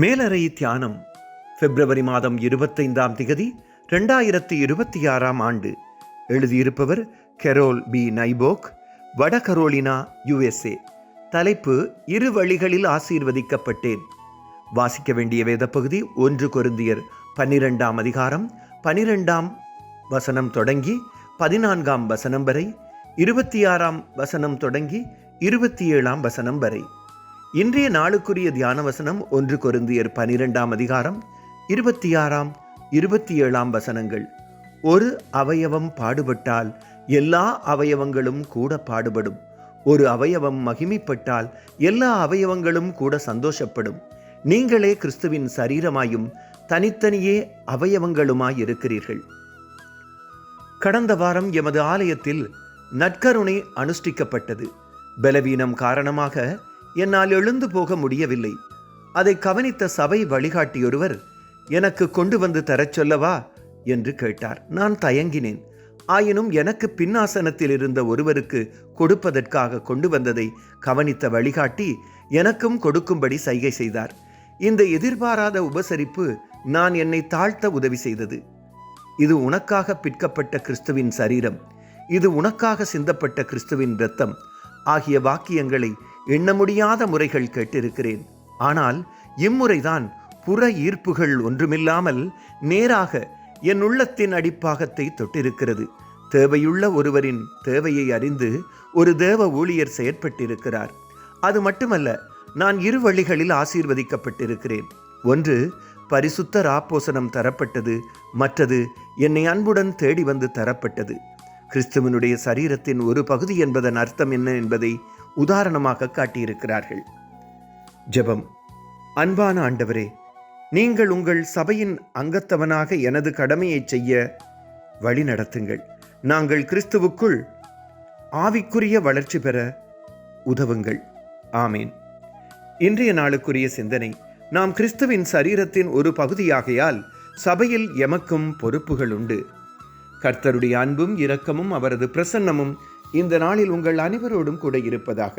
மேலறை தியானம் பிப்ரவரி மாதம் 25ஆம் திகதி 2026ஆம் ஆண்டு. எழுதியிருப்பவர் கெரோல் பி நைபோக், வட கரோலினா, USA. தலைப்பு: இரு வழிகளில் ஆசீர்வதிக்கப்பட்டேன். வாசிக்க வேண்டிய வேத பகுதி 1 கொரிந்தியர் 12ஆம் அதிகாரம் 12ஆம் வசனம் தொடங்கி 14ஆம் வசனம் வரை, 26ஆம் வசனம் தொடங்கி 27ஆம் வசனம் வரை. இன்றைய நாளுக்குரிய தியான வசனம் 1 கொரிந்தியர் 12ஆம் அதிகாரம் 26ஆம் 27ஆம் வசனங்கள். ஒரு அவயவம் பாடுபட்டால் எல்லா அவயவங்களும் கூட பாடுபடும். ஒரு அவயவம் மகிமைப்பட்டால் எல்லா அவயவங்களும் கூட சந்தோஷப்படும். நீங்களே கிறிஸ்துவின் சரீரமாயும் தனித்தனியே அவயவங்களுமாய் இருக்கிறீர்கள். கடந்த வாரம் எமது ஆலயத்தில் நற்கருணை அனுஷ்டிக்கப்பட்டது. பலவீனம் காரணமாக என்னால் எழுந்து போக முடியவில்லை. அதை கவனித்த சபை வழிகாட்டியொருவர், எனக்கு கொண்டு வந்து தரச் சொல்லவா என்று கேட்டார். நான் தயங்கினேன். ஆயினும் எனக்கு பின்னாசனத்தில் இருந்த ஒருவருக்கு கொடுப்பதற்காக கொண்டு வந்ததை கவனித்த வழிகாட்டி எனக்கும் கொடுக்கும்படி சைகை செய்தார். இந்த எதிர்பாராத உபசரிப்பு நான் என்னை தாழ்த்த உதவி செய்தது. இது உனக்காக பிற்கப்பட்ட கிறிஸ்துவின் சரீரம், இது உனக்காக சிந்தப்பட்ட கிறிஸ்துவின் இரத்தம் ஆகிய வாக்கியங்களை எண்ண முடியாத முறைகள் கேட்டிருக்கிறேன். ஆனால் இம்முறைதான் புற ஈர்ப்புகள் ஒன்றுமில்லாமல் நேராக என் உள்ளத்தின் அடிப்பாகத்தை தொட்டிருக்கிறது. தேவையுள்ள ஒருவரின் தேவையை அறிந்து ஒரு தேவ ஊழியர் செயற்பட்டிருக்கிறார். அது மட்டுமல்ல, நான் இரு வழிகளில் ஆசீர்வதிக்கப்பட்டிருக்கிறேன். ஒன்று, பரிசுத்த ராப்போசனம் தரப்பட்டது. மற்றது, என்னை அன்புடன் தேடி வந்து தரப்பட்டது. கிறிஸ்துவனுடைய சரீரத்தின் ஒரு பகுதி என்பதன் அர்த்தம் என்ன என்பதை உதாரணமாக காட்டியிருக்கிறார்கள். ஜெபம். அன்பான ஆண்டவரே, நீங்கள் உங்கள் சபையின் அங்கத்தவனாக எனது கடமையை செய்ய வழி நடத்துங்கள். நாங்கள் கிறிஸ்துவுக்குள் ஆவிக்குரிய வளர்ச்சி பெற உதவுங்கள். ஆமேன். இன்றைய நாளுக்குரிய சிந்தனை: நாம் கிறிஸ்துவின் சரீரத்தின் ஒரு பகுதியாகையால் சபையில் எமக்கும் பொறுப்புகள் உண்டு. கர்த்தருடைய அன்பும் இரக்கமும் அவரது பிரசன்னமும் இந்த நாளில் உங்கள் அனைவரோடும் கூட இருப்பதாக.